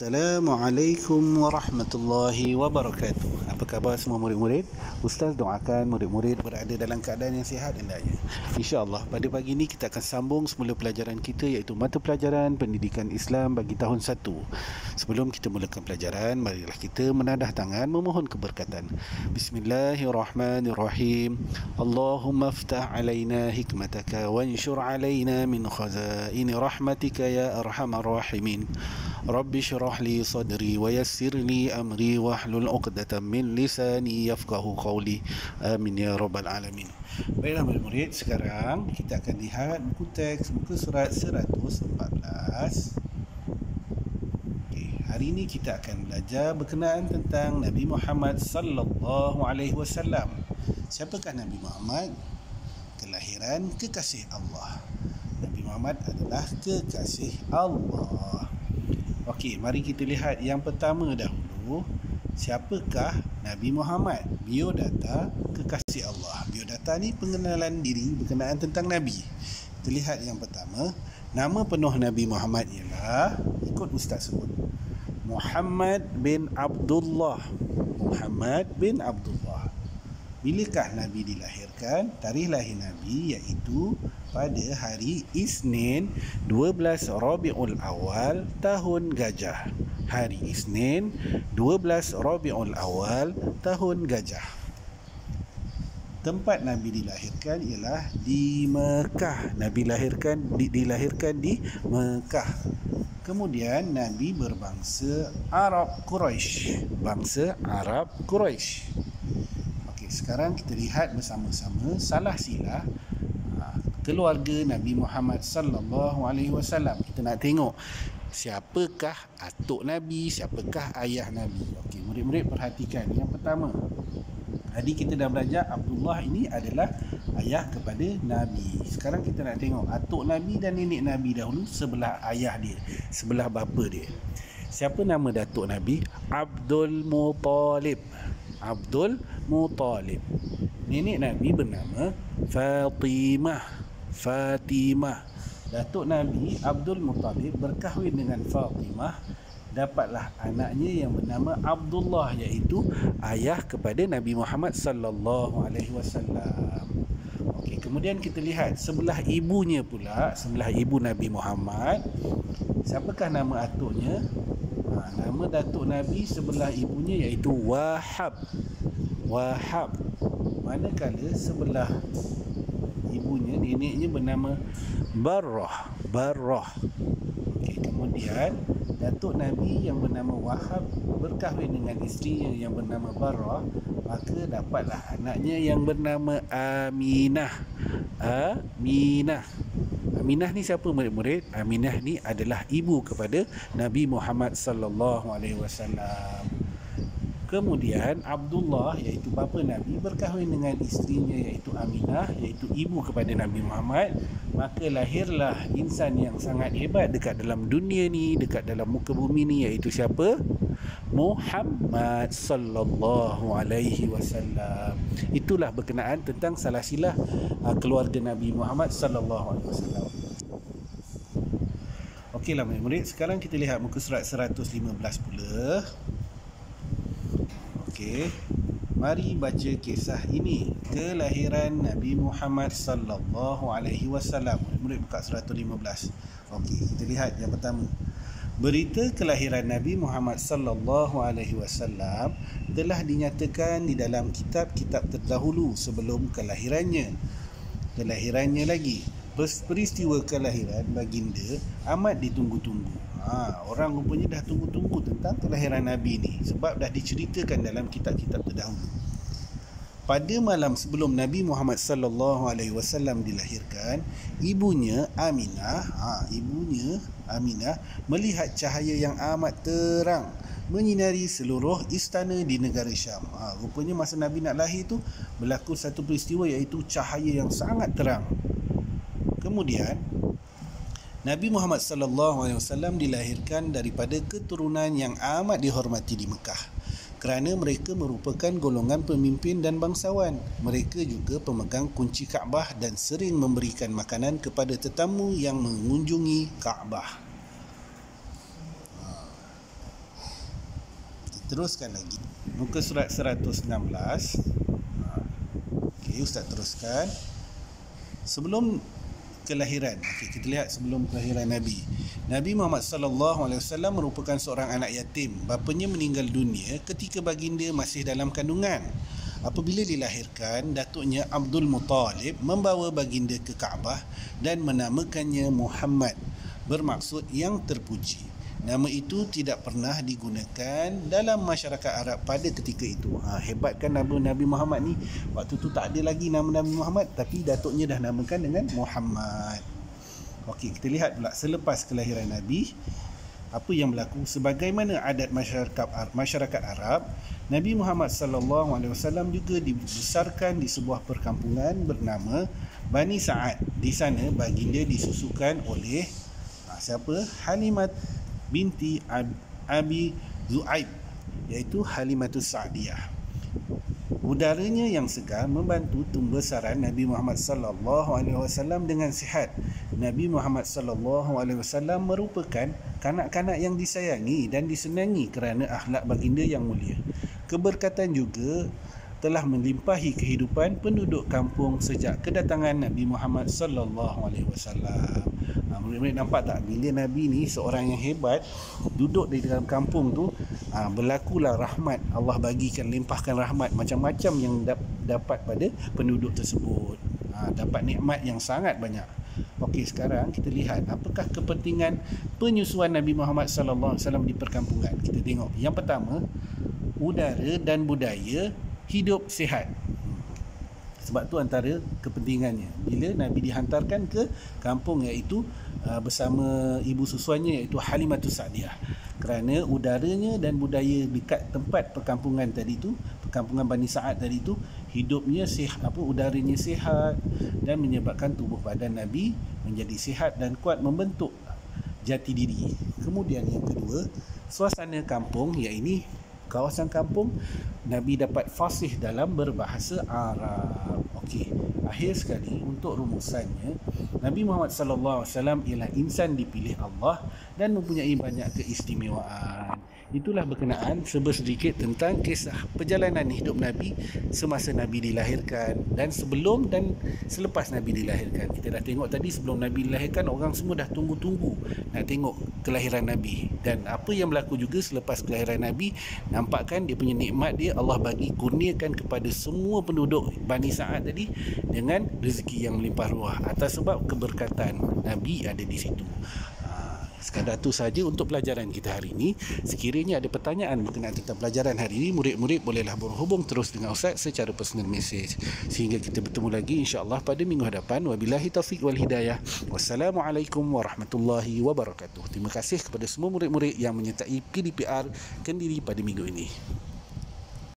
Assalamualaikum warahmatullahi wabarakatuh. Apa khabar semua murid-murid? Ustaz doakan murid-murid berada dalam keadaan yang sihat hendaknya. InsyaAllah pada pagi ini kita akan sambung semula pelajaran kita, iaitu mata pelajaran Pendidikan Islam bagi tahun 1. Sebelum kita mulakan pelajaran, marilah kita menadah tangan memohon keberkatan. Bismillahirrahmanirrahim. Allahumma aftah alaina hikmataka wanshur alaina min khazaini rahmatika ya arhamar rahimin. Rabbi syrah li sadri wa yassir li amri wahlul 'uqdatam min lisani yafqahu qawli. Amin ya rabbal alamin. Baiklah murid-murid, sekarang kita akan lihat buku teks muka surat 114. Hari ini kita akan belajar berkenaan tentang Nabi Muhammad sallallahu alaihi wasallam. Siapakah Nabi Muhammad? Kelahiran kekasih Allah. Nabi Muhammad adalah kekasih Allah. Okey, mari kita lihat yang pertama dahulu. Siapakah Nabi Muhammad? Biodata kekasih Allah. Biodata ni pengenalan diri berkenaan tentang Nabi. Kita lihat yang pertama. Nama penuh Nabi Muhammad ialah, ikut Ustaz sebut, Muhammad bin Abdullah. Muhammad bin Abdullah. Bilakah Nabi dilahirkan? Tarikh lahir Nabi iaitu pada hari Isnin 12 Rabiul Awal tahun Gajah. Hari Isnin 12 Rabiul Awal tahun Gajah. Tempat Nabi dilahirkan ialah di Mekah. Nabi dilahirkan di Mekah. Kemudian Nabi berbangsa Arab Quraisy. Bangsa Arab Quraisy. Okey, sekarang kita lihat bersama-sama salah silah keluarga Nabi Muhammad sallallahu alaihi wasallam. Kita nak tengok siapakah atuk Nabi, siapakah ayah Nabi. Okey, murid-murid perhatikan. Yang pertama, tadi kita dah belajar Abdullah ini adalah ayah kepada Nabi. Sekarang kita nak tengok atuk Nabi dan nenek Nabi dahulu, sebelah ayah dia, sebelah bapa dia. Siapa nama datuk Nabi? Abdul Muttalib. Abdul Muttalib. Nenek Nabi bernama Fatimah. Datuk Nabi Abdul Muttalib berkahwin dengan Fatimah, dapatlah anaknya yang bernama Abdullah, iaitu ayah kepada Nabi Muhammad sallallahu alaihi wasallam. Okey, kemudian kita lihat sebelah ibunya pula, sebelah ibu Nabi Muhammad. Siapakah nama atuknya? Nama datuk Nabi sebelah ibunya iaitu Wahab. Manakala sebelah ibunya, neneknya bernama Barrah. Okey, kemudian datuk Nabi yang bernama Wahab berkahwin dengan isterinya yang bernama Barrah, maka dapatlah anaknya yang bernama Aminah. Aminah ni siapa murid-murid? Aminah ni adalah ibu kepada Nabi Muhammad sallallahu alaihi wasallam. Kemudian Abdullah iaitu bapa Nabi berkahwin dengan isterinya iaitu Aminah, iaitu ibu kepada Nabi Muhammad. Maka lahirlah insan yang sangat hebat dekat dalam dunia ni, dekat dalam muka bumi ni, iaitu siapa? Muhammad sallallahu alaihi wasallam. Itulah berkenaan tentang salah silah keluarga Nabi Muhammad sallallahu alaihi wasallam. Okeylah murid-murid, sekarang kita lihat muka surat 115 pula. Okey, mari baca kisah ini, kelahiran Nabi Muhammad sallallahu alaihi wasallam. Murid buka surat 115. Okey, kita lihat yang pertama. Berita kelahiran Nabi Muhammad sallallahu alaihi wasallam telah dinyatakan di dalam kitab-kitab terdahulu sebelum kelahirannya. Kelahirannya lagi, peristiwa kelahiran baginda amat ditunggu-tunggu. Orang rupanya dah tunggu-tunggu tentang kelahiran Nabi ni, sebab dah diceritakan dalam kitab-kitab terdahulu. Pada malam sebelum Nabi Muhammad sallallahu alaihi wasallam dilahirkan, ibunya Aminah melihat cahaya yang amat terang menyinari seluruh istana di negara Syam. Rupanya masa Nabi nak lahir tu berlaku satu peristiwa, iaitu cahaya yang sangat terang. Kemudian Nabi Muhammad sallallahu alaihi wasallam dilahirkan daripada keturunan yang amat dihormati di Mekah, kerana mereka merupakan golongan pemimpin dan bangsawan. Mereka juga pemegang kunci Kaabah dan sering memberikan makanan kepada tetamu yang mengunjungi Kaabah. teruskan lagi. Muka surat 116. Okey, Ustaz teruskan. Sebelum kelahiran. Okey, kita lihat sebelum kelahiran Nabi. Nabi Muhammad sallallahu alaihi wasallam merupakan seorang anak yatim. Bapanya meninggal dunia ketika baginda masih dalam kandungan. Apabila dilahirkan, datuknya Abdul Muttalib membawa baginda ke Kaabah dan menamakannya Muhammad, bermaksud yang terpuji. Nama itu tidak pernah digunakan dalam masyarakat Arab pada ketika itu. Hebat kan Nabi Muhammad ni. Waktu tu tak ada lagi nama Nabi Muhammad, tapi datuknya dah namakan dengan Muhammad. Okey, kita lihat pula selepas kelahiran Nabi, apa yang berlaku. Sebagaimana adat masyarakat Arab, Nabi Muhammad sallallahu alaihi wasallam juga dibesarkan di sebuah perkampungan bernama Bani Sa'ad. Di sana baginda disusukan oleh siapa? Halimat binti Abi Zu'aib, iaitu Halimatus Sa'diyah. Udaranya yang segar membantu pembesaran Nabi Muhammad sallallahu alaihi wasallam dengan sihat. Nabi Muhammad sallallahu alaihi wasallam merupakan kanak-kanak yang disayangi dan disenangi kerana akhlak baginda yang mulia. Keberkatan juga telah melimpahi kehidupan penduduk kampung sejak kedatangan Nabi Muhammad sallallahu alaihi wasallam. Murid-murid nampak tak, bila Nabi ni seorang yang hebat duduk di dalam kampung tu, berlakulah rahmat. Allah bagikan, limpahkan rahmat macam-macam yang dapat pada penduduk tersebut. Dapat nikmat yang sangat banyak. Okey, sekarang kita lihat apakah kepentingan penyusuan Nabi Muhammad sallallahu alaihi wasallam di perkampungan. Kita tengok. Yang pertama, udara dan budaya hidup sihat. Sebab tu antara kepentingannya bila Nabi dihantarkan ke kampung, iaitu bersama ibu susuannya, iaitu Halimatus Sa'diyah, kerana udaranya dan budaya dekat tempat perkampungan tadi tu, perkampungan Bani Sa'ad tadi tu, hidupnya sihat, udaranya sihat dan menyebabkan tubuh badan Nabi menjadi sihat dan kuat membentuk jati diri. Kemudian yang kedua, suasana kampung, iaitu kawasan kampung, Nabi dapat fasih dalam berbahasa Arab. Okey, akhir sekali untuk rumusannya, Nabi Muhammad sallallahu alaihi wasallam ialah insan dipilih Allah dan mempunyai banyak keistimewaan. Itulah berkenaan sedikit tentang kisah perjalanan hidup Nabi semasa Nabi dilahirkan dan sebelum dan selepas Nabi dilahirkan. Kita dah tengok tadi, sebelum Nabi dilahirkan orang semua dah tunggu-tunggu nak tengok kelahiran Nabi, dan apa yang berlaku juga selepas kelahiran Nabi. Nampakkan dia punya nikmat dia Allah bagi, kurniakan kepada semua penduduk Bani Sa'ad tadi dengan rezeki yang melimpah ruah atas sebab keberkatan Nabi ada di situ. Sekadar itu saja untuk pelajaran kita hari ini. Sekiranya ada pertanyaan berkenaan tentang pelajaran hari ini, murid-murid bolehlah berhubung terus dengan Ustaz secara personal message. Sehingga kita bertemu lagi insya-Allah pada minggu hadapan. Wabillahi taufiq wal hidayah. Wassalamualaikum warahmatullahi wabarakatuh. Terima kasih kepada semua murid-murid yang menyertai PDPR Kendiri pada minggu ini.